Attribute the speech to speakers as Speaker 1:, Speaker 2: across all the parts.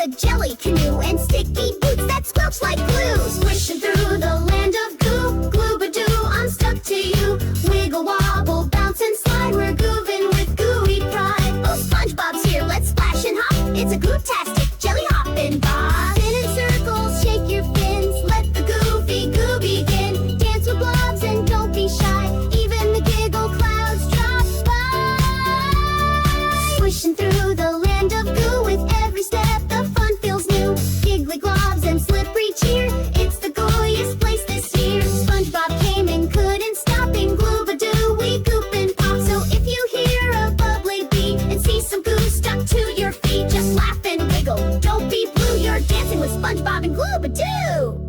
Speaker 1: a jelly canoe, and sticky boots that squelch like glue. Swishing through the land of goo, Gloobadoo, I'm stuck to you. Wiggle, wobble, bounce and slide, we're goovin' with gooey pride. Oh, SpongeBob's here, let's splash and hop. It's a gootastic jelly hoppin' bob. Spin in circles, shake your fins, let the goofy goo begin. Dance with blobs and don't be shy, even the giggle clouds drop by. Swishing through the land of goo, with every step the fun feels new. Giggly globs and slippery cheer, it's the gooeyest place this year. SpongeBob came and couldn't stop, in Gloobadoo we goop and pop. So if you hear a bubbly beat and see some goo stuck to your feet, just laugh and wiggle, don't be blue, you're dancing with SpongeBob and Gloobadoo.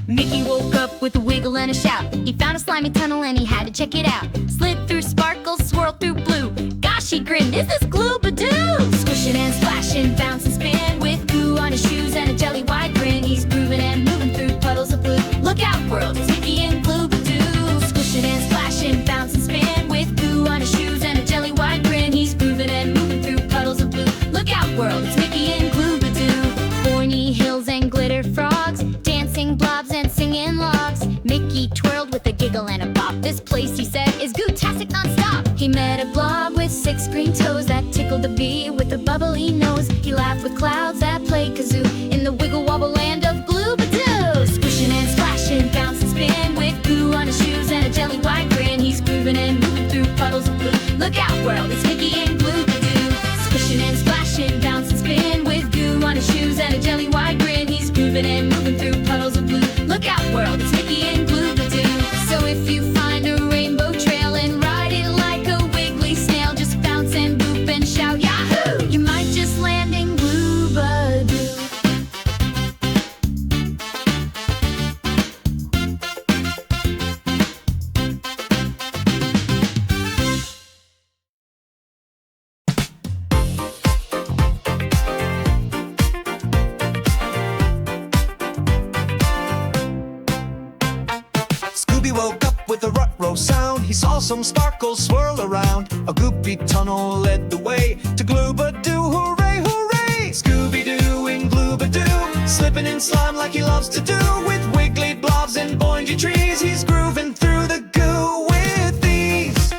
Speaker 2: Mickey woke up with a wiggle and a shout. He found a slimy tunnel and he had to check it out. Slid through sparkles, swirled through blue. Gosh, he grinned, is this Gloobadoo? Squishing and splashing, bounce and spin, with goo on his shoes and a jelly wide grin. He's grooving and moving through puddles of blue. Look out, world, it's Mickey and Gloobadoo. Squishing and splashing, bounce and spin, with goo on his shoes and a jelly wide grin. He's grooving and moving through puddles of blue. Look out, world, it's Mickey and Gloobadoo. Pointy hills and glitter frogs, dancing blobs and singing logs. Mickey twirled with a giggle and a bop. This place, he said, is gootastic non-stop. He met a blob with 6 green toes that tickled a bee with a bubbly nose. He laughed with clouds that played kazoo in the wiggle wobble land of Gloobadoo. Squishing and splashing, bounce and spin, with goo on his shoes and a jelly wide grin. He's grooving and moving through puddles of blue. Look out, world, it's Mickey and Gloobadoo. Squishing and splashing, bounce and spin, with goo on his shoes and a jelly wide grin. He's grooving and moving through puddles of blue. Look out, world, it's Mickey and Gloobadoo. So if you find a rainbow trail and ride it like a wiggly snail, just bounce and boop and shout yahoo! You might just land in Gloobadoo.
Speaker 3: Scooby woke up with a ruh-roh sound. He saw some sparkles swirl around. A goopy tunnel led the way to Gloobadoo. Hooray, hooray! Scooby-Doo in Gloobadoo, slipping in slime like he loves to do. With wiggly blobs and boingy trees, he's grooving through the goo with ease.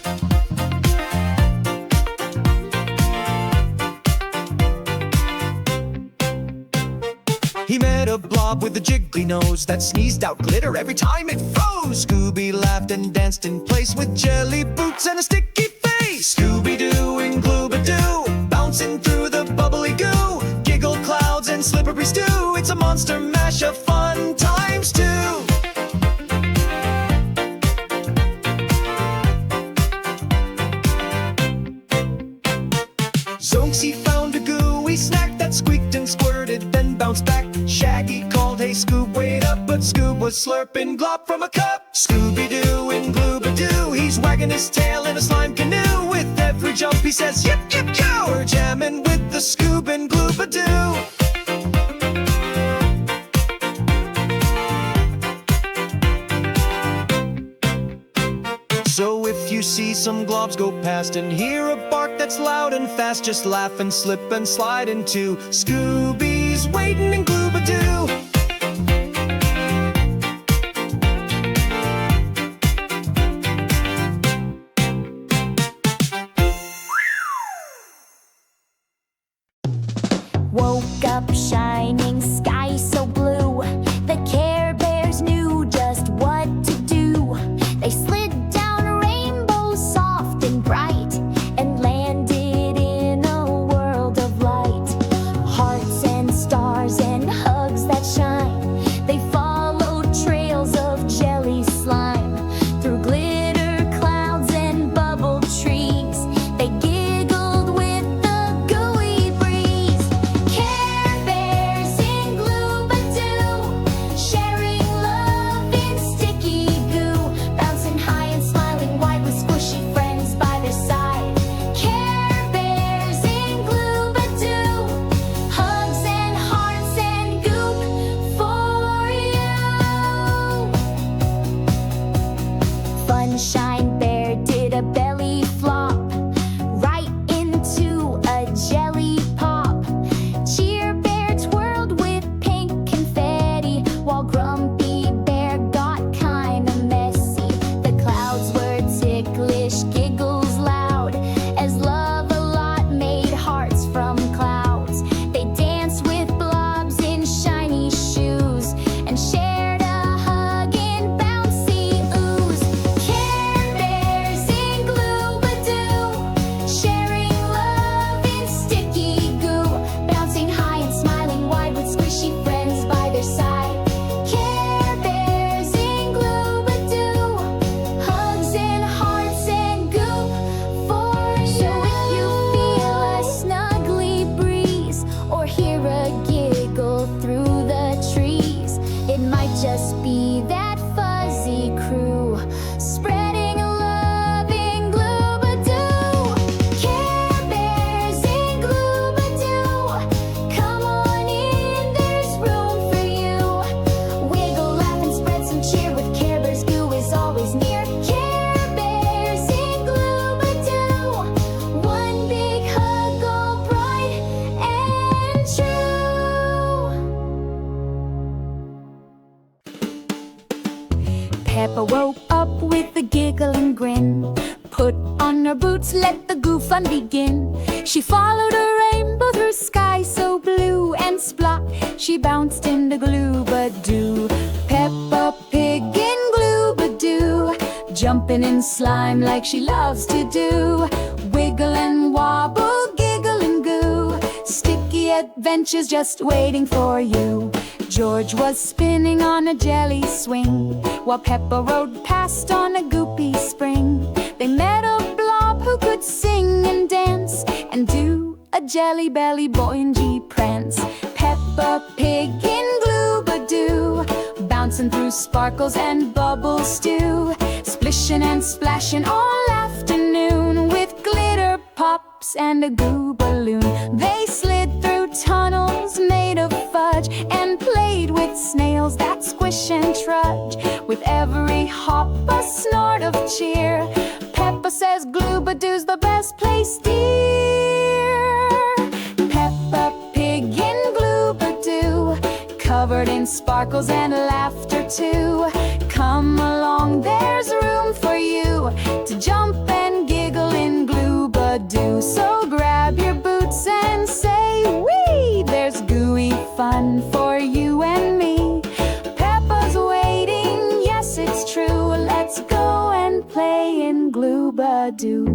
Speaker 3: He met a blob with a jiggly nose that sneezed out glitter every time it froze. Scooby laughed and danced in place with jelly boots and a sticky face. Scooby-Doo in Gloobadoo, bouncing through the bubbly goo. Giggle clouds and slippery stew, it's a monster mash of fun times two. Zonks, he found a gooey snack that squeaked and squirted, then bounced back. Shaggy called, hey Scoob, wait up, but Scoob was slurping glop from a cup. Scooby-Doo in Gloobadoo, he's wagging his tail in a slime canoe. With every jump he says, yip, yip, yo! We're jamming with the Scoob and Gloobadoo. So if you see some globs go past and hear a bark that's loud and fast, just laugh and slip and slide into Scooby's waiting in Gloobadoo.
Speaker 4: Woke up shining, sky so blue. The Care Bears knew just what to do. They slid down a rainbow soft and bright and landed in a world of light. Hearts and stars and hugs that Peppa woke up with a giggle and grin. Put on her boots, let the goo fun begin. She followed a rainbow through sky so blue, and splot, she bounced into Gloobadoo. Peppa Pig in Gloobadoo, jumping in slime like she loves to do. Wiggle and wobble, giggle and goo, sticky adventures just waiting for you. George was spinning on a jelly swing, while Peppa rode past on a goopy spring. They met a blob who could sing and dance, and do a jelly belly boingy prance. Peppa Pig in Gloobadoo, bouncing through sparkles and bubbles too. Splishing and splashing all afternoon, with glitter pops and a goo balloon. They slid through tunnels made of fudge, and played with snails that squish and trudge. With every hop a snort of cheer, Peppa says Gloobadoo's the best place, dear. Peppa Pig in Gloobadoo, covered in sparkles and laughter too. Come along, there's room for you to jump and giggle in Gloobadoo. So grab your boots and say wee, there's gooey fun for you and me. Peppa's waiting, yes it's true. Let's go and play in Gloobadoo.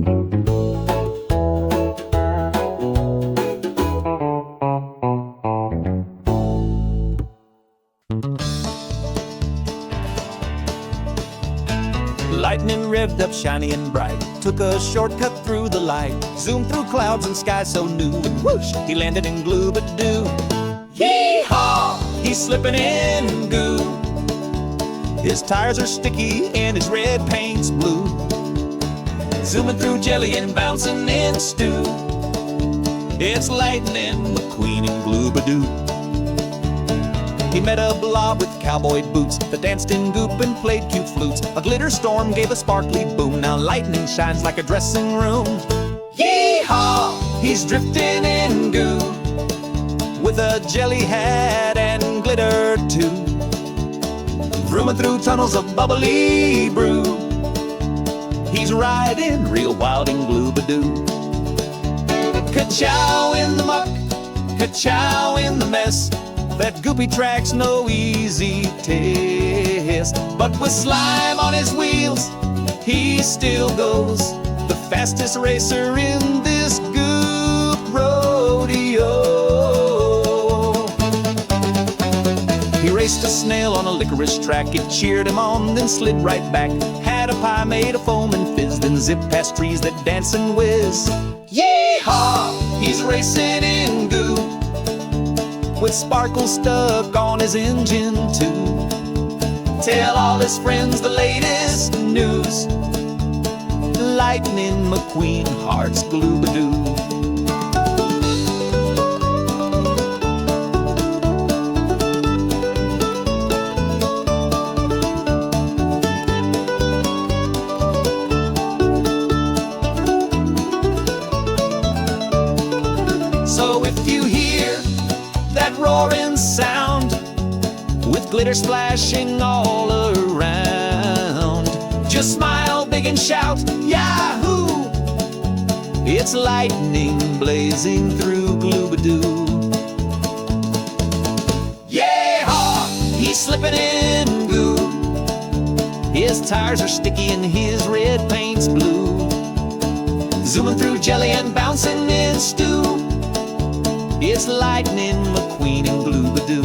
Speaker 3: Lightning revved up shiny and bright, took a shortcut through the light, zoomed through clouds and sky so new, and whoosh, he landed in Gloobadoo. Yee-haw, he's slipping in goo. His tires are sticky and his red paint's blue. Zooming through jelly and bouncing in stew. It's Lightning McQueen in Gloobadoo. He met a blob with cowboy boots that danced in goop and played cute flutes. A glitter storm gave a sparkly boom. Now lightning shines like a dressing room. Yee-haw, he's drifting in goo, with a jelly hat and glitter too. Rooming through tunnels of bubbly brew. He's riding real wild in Gloobadoo. Ka-chow in the muck, ka-chow in the mess. That goopy track's no easy test, but with slime on his wheels, he still goes the fastest racer in this goop rodeo. He raced a snail on a licorice track. It cheered him on, then slid right back. Had a pie made of foam and fizz, then zipped past trees that dance and whiz. Yee-haw, he's racing in goo, with sparkles stuck on his engine too. Tell all his friends the latest news. Lightning McQueen hearts Gloobadoo. So if you hear that roaring sound, with glitter splashing all around, just smile big and shout, Yahoo! It's lightning blazing through Gloobadoo. Yee-haw, he's slipping in goo. His tires are sticky and his red paint's blue. Zooming through jelly and bouncing in stew. It's Lightning McQueen in Gloobadoo.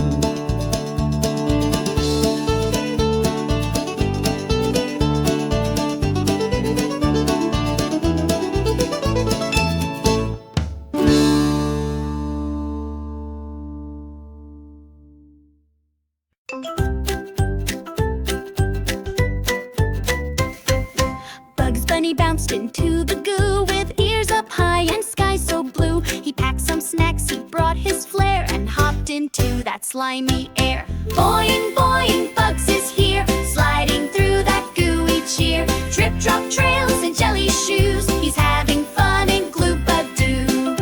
Speaker 2: Bugs Bunny bounced into the goo with ears up high and sky so blue. He packed some snacks, he brought his flair, and hopped into that slimy air. Boing, boing, Bugs is here, sliding through that gooey cheer. Drip, drop trails and jelly shoes, he's having fun in Gloobadoo.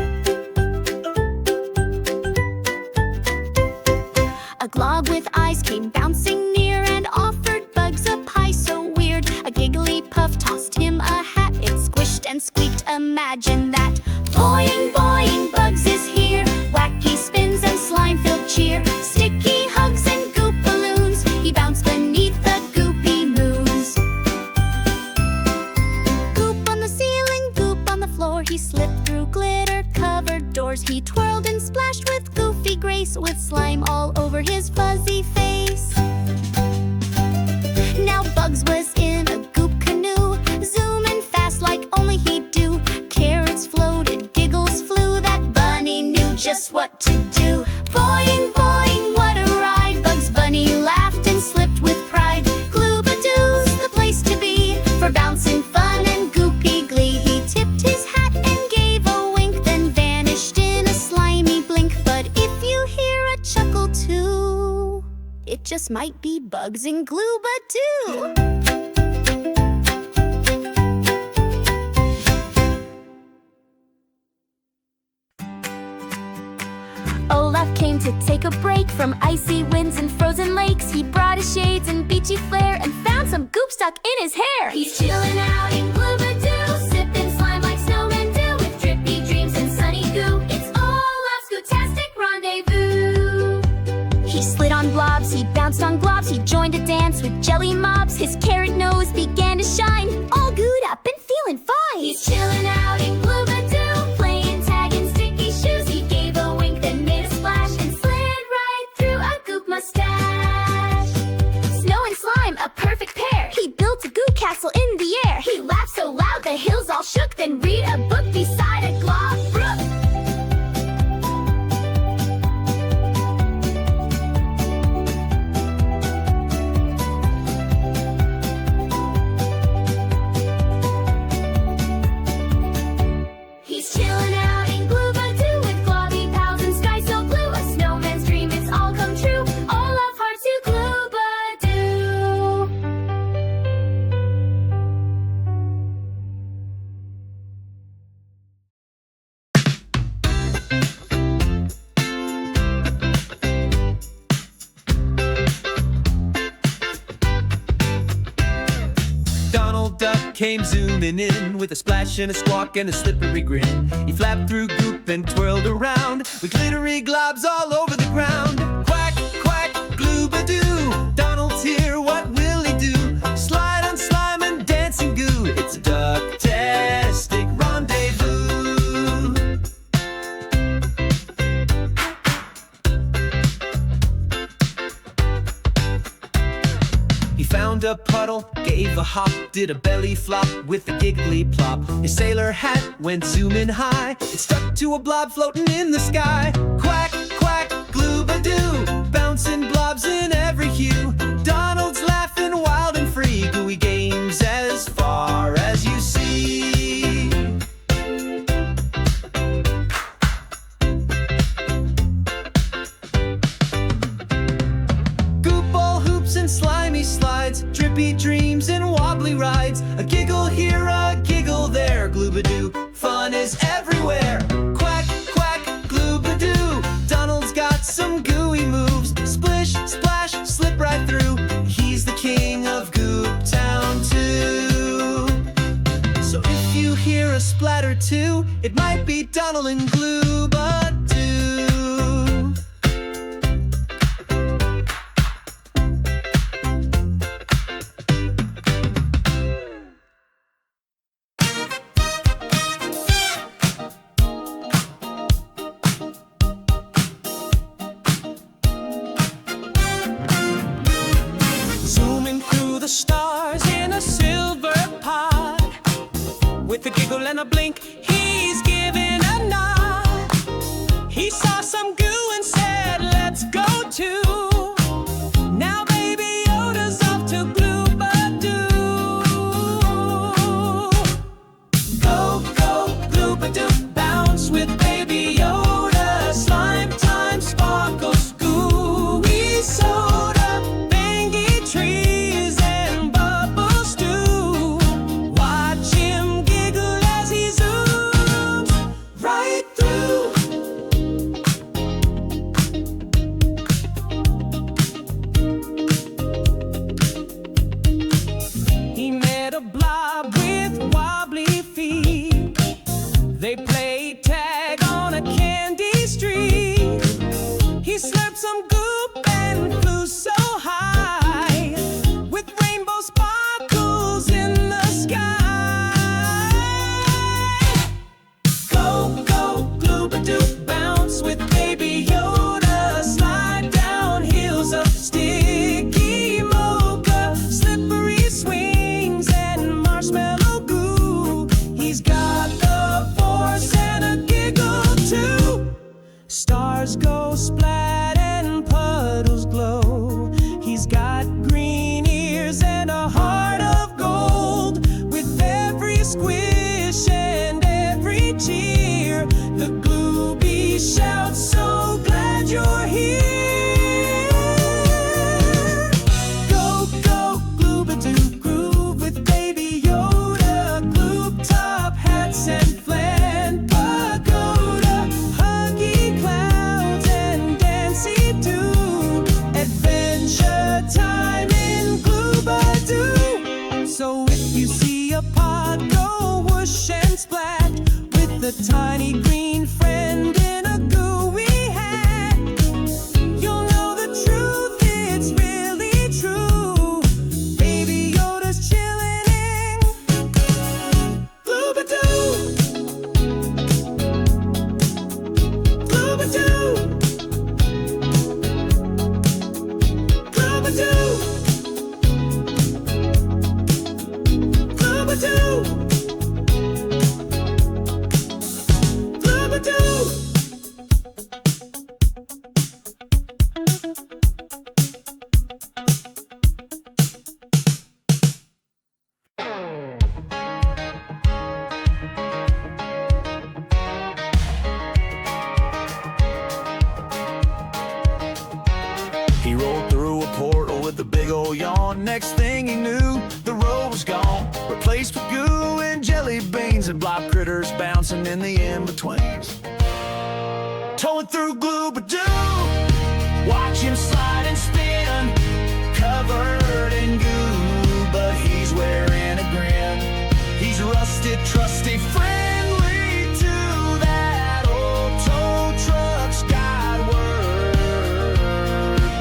Speaker 2: A glob with eyes came bouncing near and offered Bugs a pie so
Speaker 4: imagine that. Boing, boing, Bugs is here. Wacky spins and slime-filled cheer. Sticky hugs and goop balloons. He bounced beneath the goopy moons. Goop on the ceiling, goop on the floor. He slipped through glitter-covered doors. He twirled and splashed with goofy grace, with slime all over his fuzzy face. Now Bugs was in a goop canoe, zooming fast like only he'd do. Carrots floated, giggles flew, that bunny knew just what to do. Boing, boing, what a ride! Bugs Bunny laughed and slipped with pride. Gloobadoo's the place to be for bouncing fun and goopy glee. He tipped his hat and gave a wink, then vanished in a slimy blink. But if you hear a chuckle too, it just might be Bugs and Gloobadoo. Olaf came to take a break from icy winds and frozen lakes. He brought his shades and beachy flair and found some goop stuck in his hair.
Speaker 2: He's chilling out in Gloobadoo, sipping slime like snowmen do, with drippy dreams and sunny goo. It's Olaf's Gootastic rendezvous.
Speaker 4: He slid on blobs, he bounced on globs, he joined a dance with jelly mobs. His carrot nose began to shine, all gooed up and feeling fine.
Speaker 2: He's chilling out in Gloobadoo, playing tag and sticky shoes. He gave a wink, then made a splash and slid right through a goop mustache.
Speaker 4: Snow and slime, a perfect pair. He built a goo castle in the air.
Speaker 2: He laughed so loud the hills all shook, then read a book beside a glob brook. He's chilling out in Gloobadoo with globby pals and sky so blue. A snowman's dream, it's all come true. Olaf hearts to Gloobadoo.
Speaker 3: Donald Duck came zooming in with a splash and a squawk and a slippery grin. He flapped through goop and twirled around with glittery globs all over the ground. Quack, quack, Gloobadoo, Donald's here, what will he do? Slide on slime and dancing goo. It's a duck-tastic rendezvous. He found a puddle, gave a hop, did a belly flop with a giggly plop. His sailor hat went zooming high, it stuck to a blob floating in the sky. Quack, quack, Gloobadoo, bouncing blobs in every hue. Donald's laughing wild and free, gooey games as far as you see. Goop ball hoops and slimy slides, drippy dreams and wobbly rides. A giggle here, a giggle there, Gloobadoo, fun is everywhere. Quack, quack, Gloobadoo, Donald's got some gooey moves. Splish, splash, slip right through, he's the king of Goop Town too. So if you hear a splatter too, it might be Donald and Gloobadoo. Zooming through the stars in a silver pod, with a giggle and a blink, he's giving a nod. tiny green friend in a gooey hat. You'll know the truth, it's really true. Baby Yoda's chilling in Gloobadoo. Gloobadoo. Gloobadoo. Gloobadoo. Gloobadoo. He rolled through a portal with a big old yawn. Next thing he knew, the road was gone, replaced with goo and jelly beans and blob critters bouncing in the in-betweens. Towing through Gloobadoo, watch him slide and spin, covered in goo, but he's wearing a grin. He's rusted, trusty, friendly to that old tow truck's got work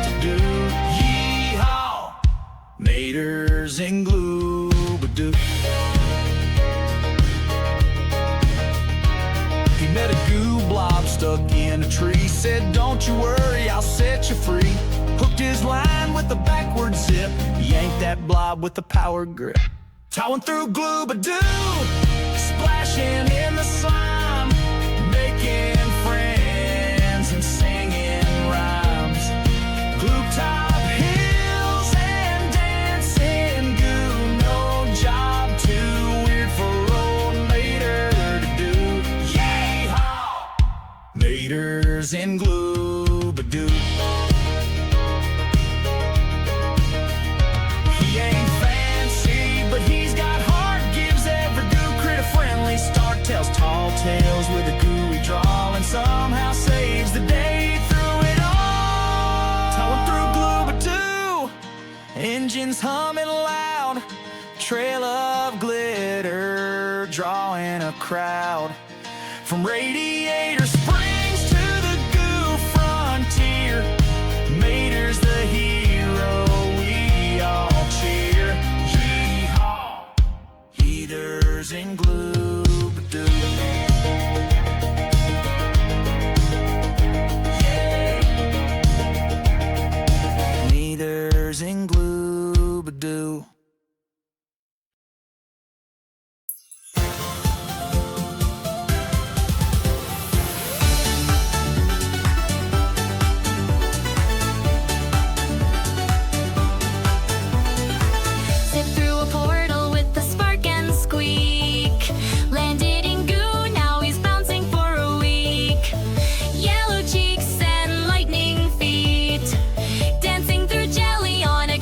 Speaker 3: to do. Yeehaw, maters and Gloobadoo. He met a goo blob stuck in a tree. Said, don't you worry, I'll set you free. Hooked his line with a backward zip, yanked that blob with a power grip. Towing through Gloobadoo, splashing in the slime, making friends and singing rhymes. Glue top hills and dancing goo, no job too weird for old Mater to do. Yeehaw! Maters in Gloobadoo. He ain't fancy, but he's got heart. Gives every goo critter friendly start. Tells tall tales with a gooey drawl, and somehow saves the day through it all. Towing through Gloobadoo, engines humming loud, trail of glitter drawing a crowd. From Radiator Springs to the goo frontier, Mater's the hero, we all cheer. Yeehaw, heaters in Gloobadoo. Yeah, meters in Gloobadoo.
Speaker 2: Zip through a portal with a spark and squeak. Landed in goo, now he's bouncing for a week. Yellow cheeks and lightning feet, dancing through jelly on a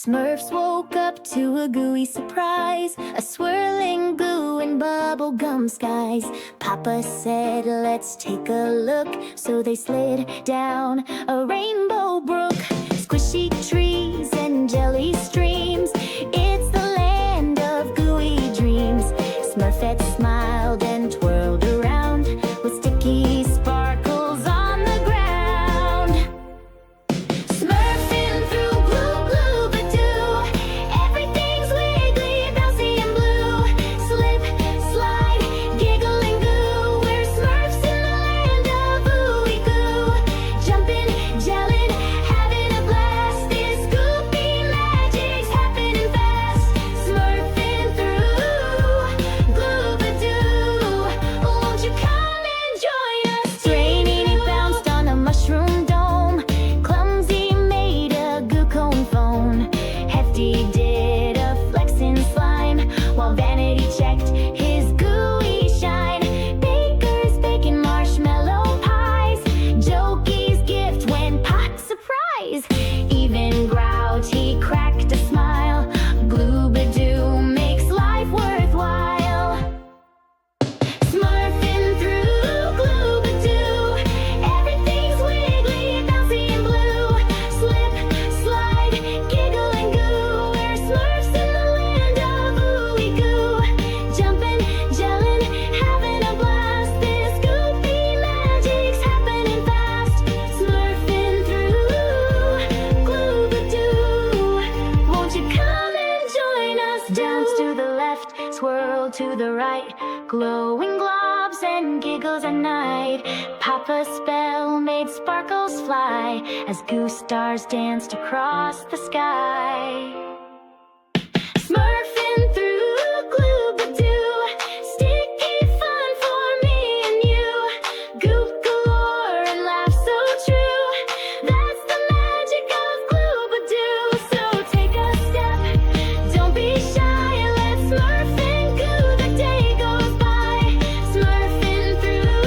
Speaker 4: Smurfs woke up to a gooey surprise, a swirling glue and bubble gum skies. Papa said, let's take a look. So they slid down a rainbow brook. Squishy trees and jelly streams, it's the land of gooey dreams. Smurfette smiled and twirled around with sticky sparkles on the ground. Smurfing through Gloobadoo, everything's wiggly, bouncy and blue. Slip, slide, giggle and goo, we're Smurfs in the land of ooey goo. Jumping, gelling, having a blast, this goopy magic's happening fast. Smurfing through Gloobadoo, won't you come and join us? Raining, he bounced on a mushroom dome. Clumsy made a goo cone phone. Hefty did a flexin' slime, while Vanity checked his gooey shine. Baker's baking marshmallow pies. Jokey's gift went pop surprise. Even Grouty cracked a smile. Gloobadoo makes life worthwhile. Smurfing through Gloobadoo, everything's wiggly, bouncy and blue. Slip, slide, giggle and goo, we're Smurfs in the land of ooey goo. Jumping, gelling, having a blast, this goopy magic's happening fast. Smurfing through Gloobadoo, won't you come and join us? Dance to the left, swirl to the right, glowing globs and giggles at night. Papa's spell made sparkles fly as goose stars danced across the sky. Smurfing through Gloobadoo, sticky fun for me and you. Goop galore and laugh so true, that's the magic of Gloobadoo. So take a step, don't be shy, let's smurf and goo, the day goes by. Smurfing through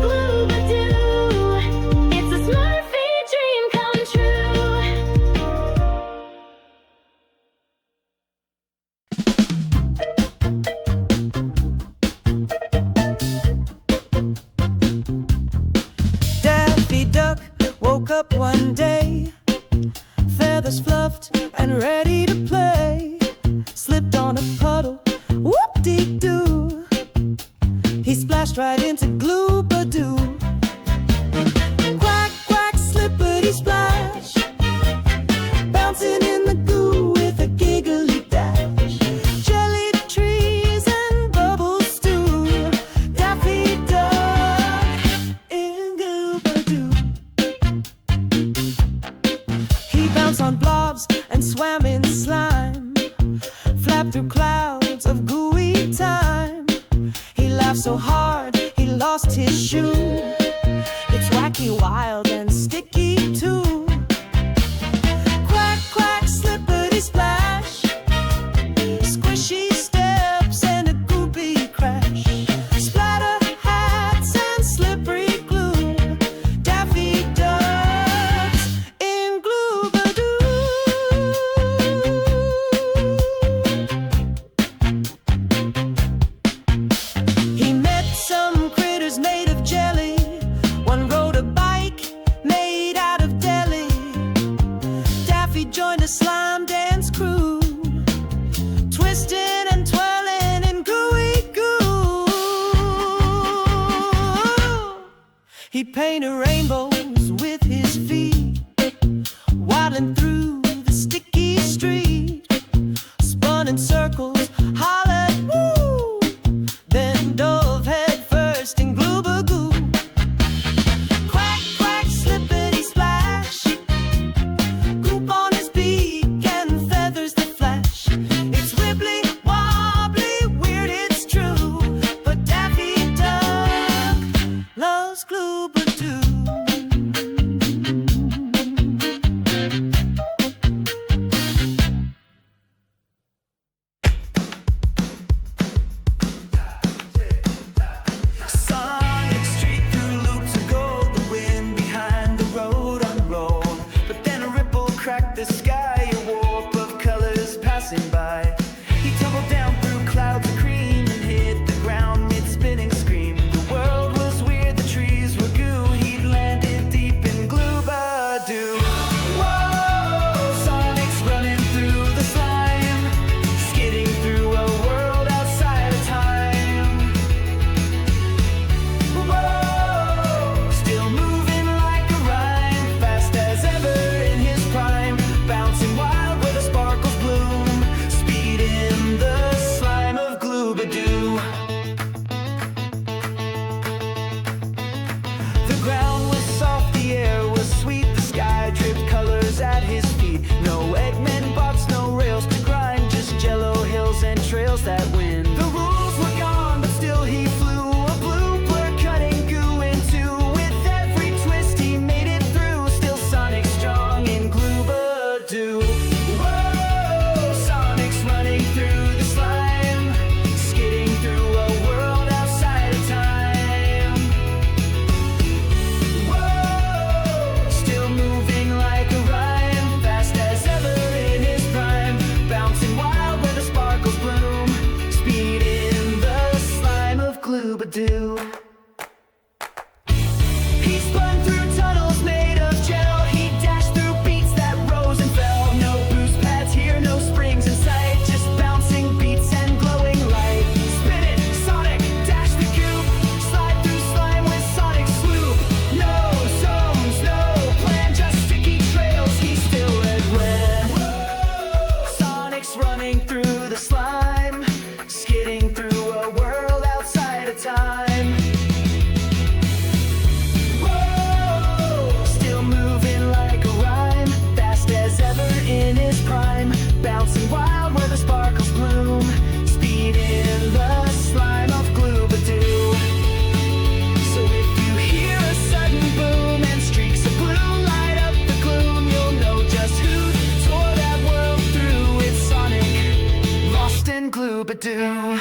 Speaker 4: Gloobadoo, it's a Smurfy dream come true.
Speaker 3: Daffy Duck woke up one day, feathers fluffed and ready to play. Slipped on a puddle, whoop-dee-doo. He splashed right into Gloobadoo. Quack, quack, slippity splash, bouncing in the goo with a giggly dash. Jelly trees and bubbles too. Daffy Duck in Gloobadoo. He bounced on blobs and swam in slime, flapped through clouds of gooey time. He laughed so hard he lost his shoe. It's wacky, wild, and sticky too. Quack, quack, slippity splash, squishy steps and a goopy crash. Splatter hats and slippery glue. Daffy Ducks in Gloobadoo. He met some critters made of jelly. One rode a bike made out of deli. Daffy joined a slime dance crew, twisting and twirling in gooey goo. He painted rainbows with his feet, waddling through the sticky street. Spun in circles, hollered woo, then dove head first in Gloobagoo. Quack, quack, slippity splash, goop on his beak and feathers that flash. It's wibbly, wobbly, weird, it's true, but Daffy Duck loves Gloobadoo.
Speaker 5: passing by. He tumbled down through clouds of cream and hit the ground mid-spinning scream. The world was weird, the trees were goo. He'd landed deep in Gloobadoo. Whoa, Sonic's running through the slime, skidding through a world outside of time. Whoa, still moving like a rhyme, fast as ever in his prime, bouncing wild where the sparkles bloom, speed in the slime of Gloobadoo. The ground was soft, the air was sweet, the sky dripped colors at his feet. No Eggman bots, no rails to grind, just jello hills and trails that win. The rules were gone, but still he flew, a blue blur cutting goo in two. With every twist he made it through, still Sonic strong in Gloobadoo. Whoa, Sonic's running through the slime, skidding through a world outside of time. Whoa, still moving like a rhyme, fast as ever in his prime, bouncing wild where the sparkles bloom, speed in the slime of Gloobadoo. He spun through tunnels made of gel, he dashed through beats that rose and fell. No boost pads here, no springs in sight, just bouncing beats and glowing light. Spin it, Sonic, dash the goop, slide through slime with Sonic swoop. No zones, no plan, just sticky trails, he's still red. Sonic's running through the slime, skidding through a world outside of time. Whoa, still moving like a rhyme, fast as ever in his prime, bouncing wild where the sparkles bloom, speed in the slime of Gloobadoo. So if you hear a sudden boom and streaks of blue light up the gloom, you'll know just who tore that world through. It's Sonic, lost in Gloobadoo.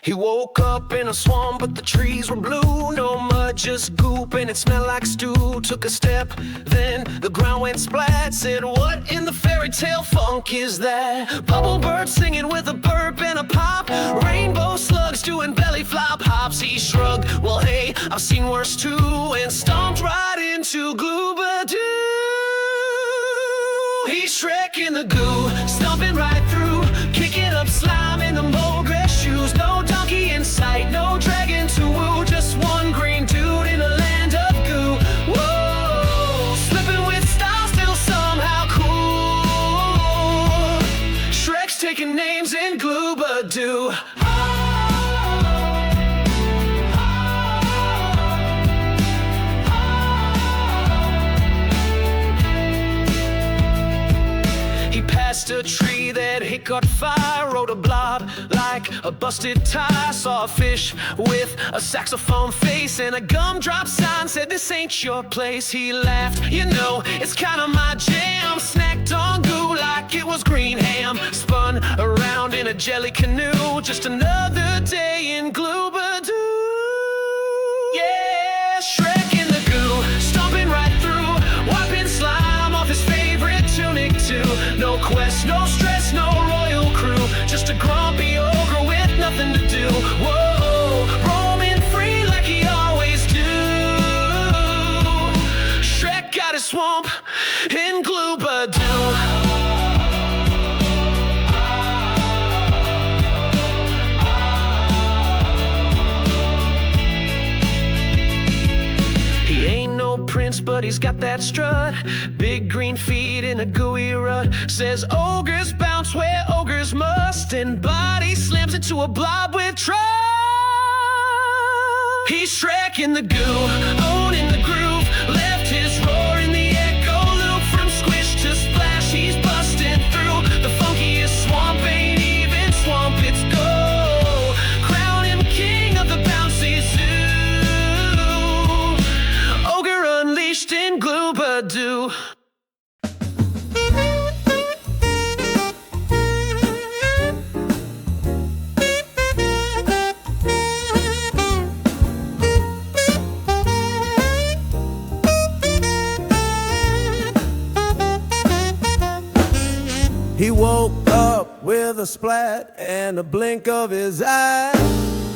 Speaker 3: He woke up in a swamp, but the trees were blue. No mud, just goop, and it smelled like stew. Took a step, then the ground went splat. Said, what in the fairy tale funk is that? Bubble bird singing with a burp and a pop. Rainbow slugs doing belly flop hops. He shrugged, well hey, I've seen worse too, and stomped right into Gloobadoo. He's Shrek in the goo, stomping right through, kicking up slime in the mold grass shoes. No donkey in sight, no dragon to woo, just one green dude in a land of goo. Whoa, slipping with style, still somehow cool. Shrek's taking names in Gloobadoo. He passed a tree that had caught fire, rode a blob like a busted tie. Saw a fish with a saxophone face and a gumdrop sign said, this ain't your place. He laughed, you know, it's kinda my jam. Snacked on goo like it was green ham. Spun around in a jelly canoe, just another day in Gloobadoo. Yeah, Shrek in the goo, stomping right through, wiping slime off his favorite tunic too. No quest, no stress, no royal crew, just a grumpy ogre with nothing to do. Whoa, roaming free like he always do. Shrek got his swamp in Gloobadoo. Prince, but he's got that strut. Big green feet in a gooey rut. Says ogres bounce where ogres must, and body slams into a blob with trust. He's Shrek in the goo, owning the groove. Left his roar in the echo loop. From squish to splash, he's busting through. The funkiest swamp ain't even swamp, it's go. Crown him king of the bouncy zoo. Unleashed in Gloobadoo.
Speaker 6: He woke up with a splat and a blink of his eye.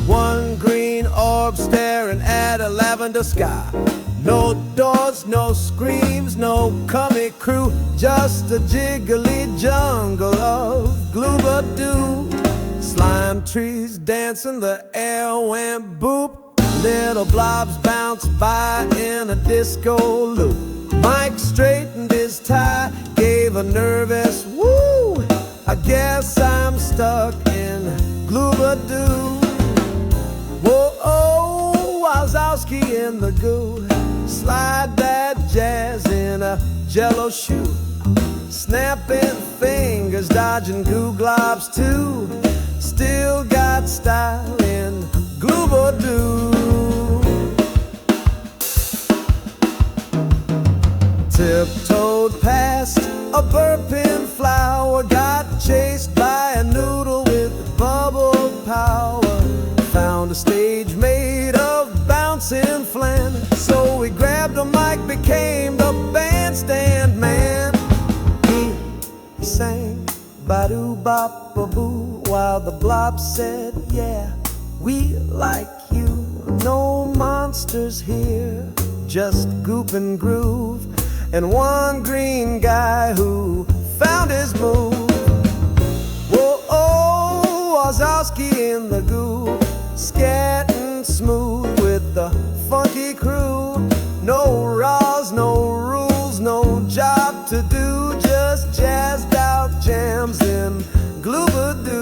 Speaker 6: One green orb staring at a lavender sky. No doors, no screams, no comic crew, just a jiggly jungle of Gloobadoo. Slime trees dancing, the air went boop. Little blobs bounced by in a disco loop. Mike straightened his tie, gave a nervous woo. I guess I'm stuck in Gloobadoo. Whoa, oh, Wazowski in the goo. Slide that jazz in a jello shoe. Snapping fingers, dodging goo globs too. Still got style in Gloobadoo. Tiptoed past a burping flower, got chased by a noodle with bubble power. Found a stage made of bouncing flan, so we grabbed a mic, became the bandstand man. He sang ba-doo bop a boo while the blob said, yeah, we like you. No monsters here, just goop and groove, and one green guy who found his move. Whoa, oh, Wazowski in the goo, scatting smooth with the funky crew. No raws, no rules, no job to do, just jazzed out jams in Gloobadoo.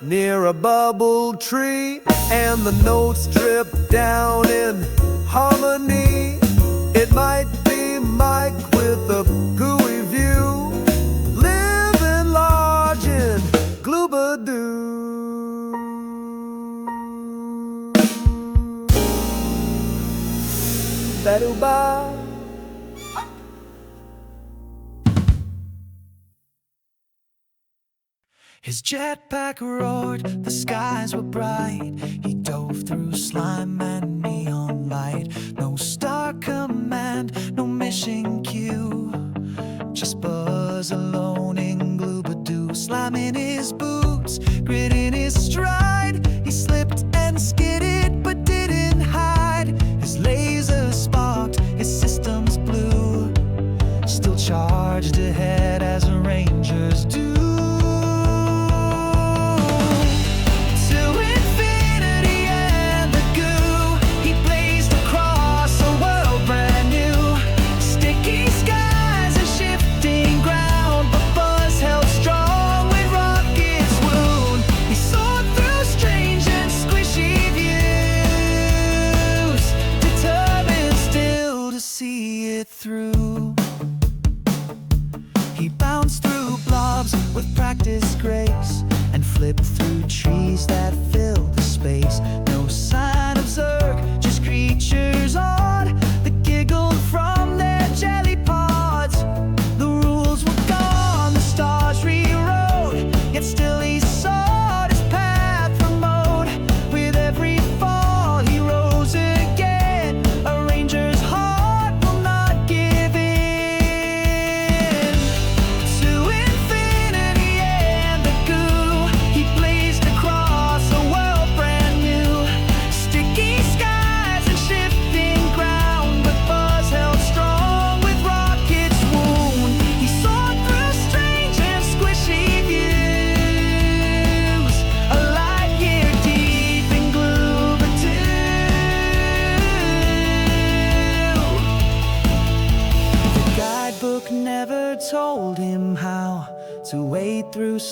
Speaker 6: Near a bubble tree and the notes drip down in harmony, it might be Mike with a gooey view, living large in Gloobadoo. Ba-doo-ba.
Speaker 3: His jetpack roared, the skies were bright. He dove through slime and neon light. No star command, no mission cue. Just Buzz alone in Gloobadoo. Slime in his boots, grit in his stride. He slipped and skidded but didn't hide. His laser sparked, his systems blew. Still charged ahead as rangers do. To infinity and the goo.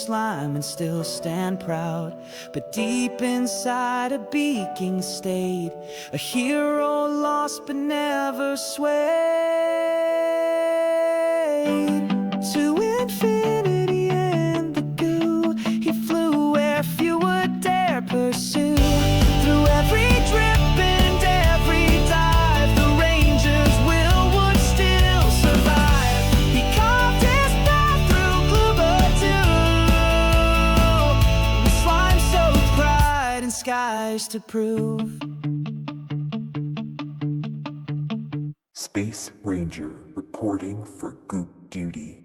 Speaker 5: slime and still stand proud. But deep inside a beacon stayed, a hero lost but never swayed. To infinity and the goo, he flew where few would dare pursue. Through every drip and every dive, the ranger's will would still survive. He carved his path through Gloobadoo, with slime so pride and skies to prove.
Speaker 7: Space Ranger reporting for Goop duty.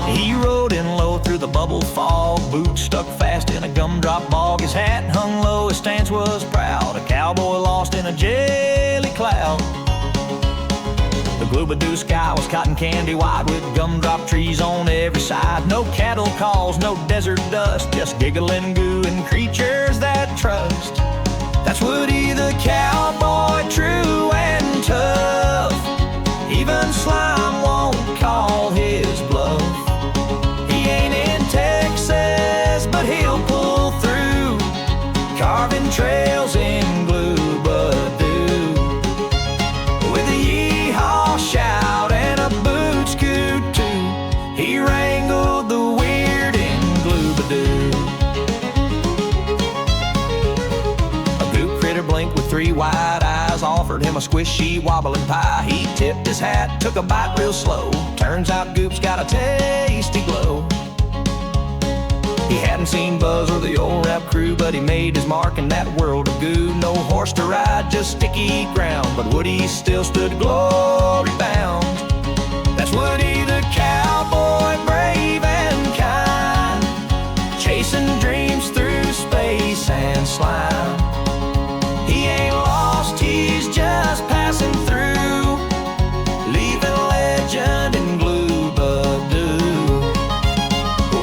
Speaker 3: He rode in low through the bubble fog, boots stuck fast in a gumdrop bog. His hat hung low, his stance was proud, a cowboy lost in a jelly cloud. The Gloobadoo sky was cotton candy white, with gumdrop trees on every side. No cattle calls, no desert dust, just giggling goo and creatures that trust. That's Woody the cowboy, true and tough. Even slime won't call his bluff. He ain't in Texas, but he'll pull through, carving trails in Gloobadoo. With a yeehaw shout and a boot scoot too, he wrangled the weird in Gloobadoo. A goop critter blinked with three wide eyes, offered him a squishy wobbling pie. He tipped his hat, took a bite real slow. Turns out Goop's got a tasty glow. He hadn't seen Buzz or the old rap crew, but he made his mark in that world of goo. No horse to ride, just sticky ground, but Woody still stood glory bound. That's Woody the cowboy, brave and kind, chasing dreams through space and slime. He ain't lost, he's just passing through, leaving legend in Gloobadoo.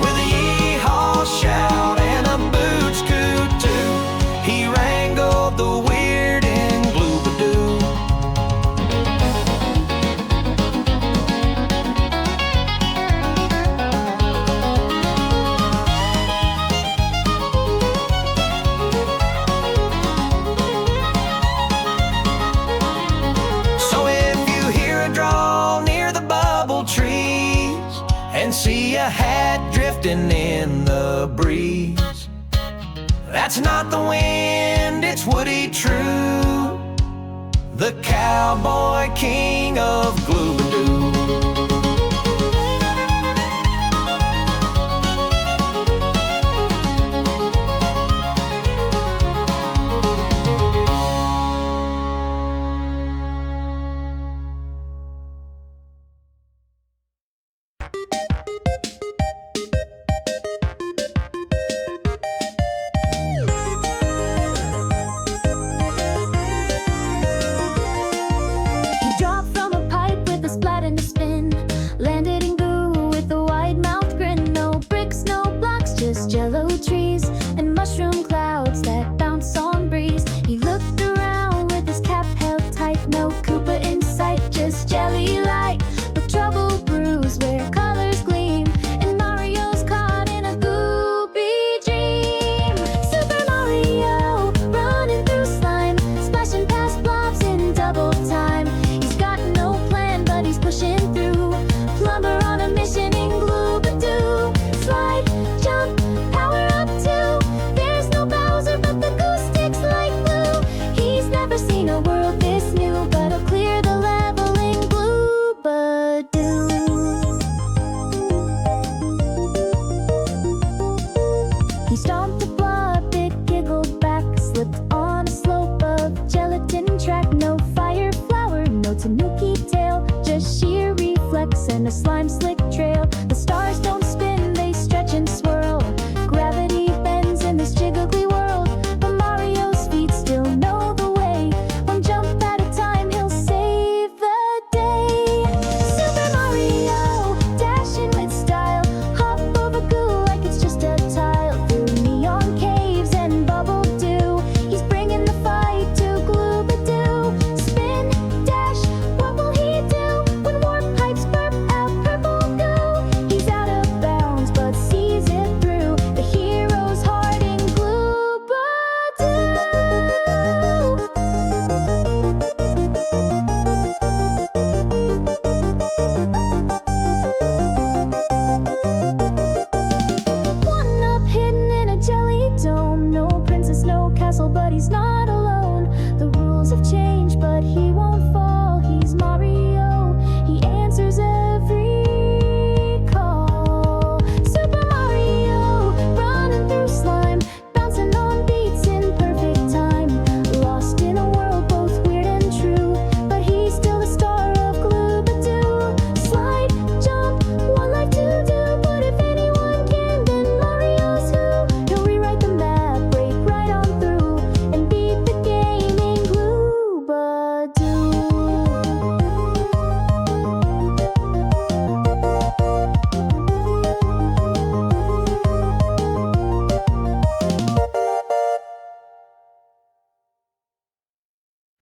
Speaker 3: With a yeehaw shout and a boot scoot too, he wrangled the weird in Gloobadoo. So if you hear a drawl near the bubble trees and see a hat drifting in the breeze, that's not the wind, it's Woody true, the cowboy king of Gloobadoo.
Speaker 4: He dropped from a pipe with a splat and a spin, landed in goo with a wide-mouthed grin. No bricks, no blocks, just jello trees and mushroom clouds that bounce on breeze. He looked around with his cap held tight, no Koopa in sight, just jelly light. But trouble brews where colors gleam, and Mario's caught in a goopy dream. Super Mario running through slime, splashing past blobs in double time. He's got no plan, but he's pushing through. Plumber on a mission in Gloobadoo. Slide, jump, power up too. There's no Bowser, but the goose sticks like glue. He's never seen a world this new, but he'll clear the level in Gloobadoo. He stomped a blob, it giggled back, slipped on a slope of gelatin track. No fire flower, no tanuki tail, just sheer reflex and a slime slick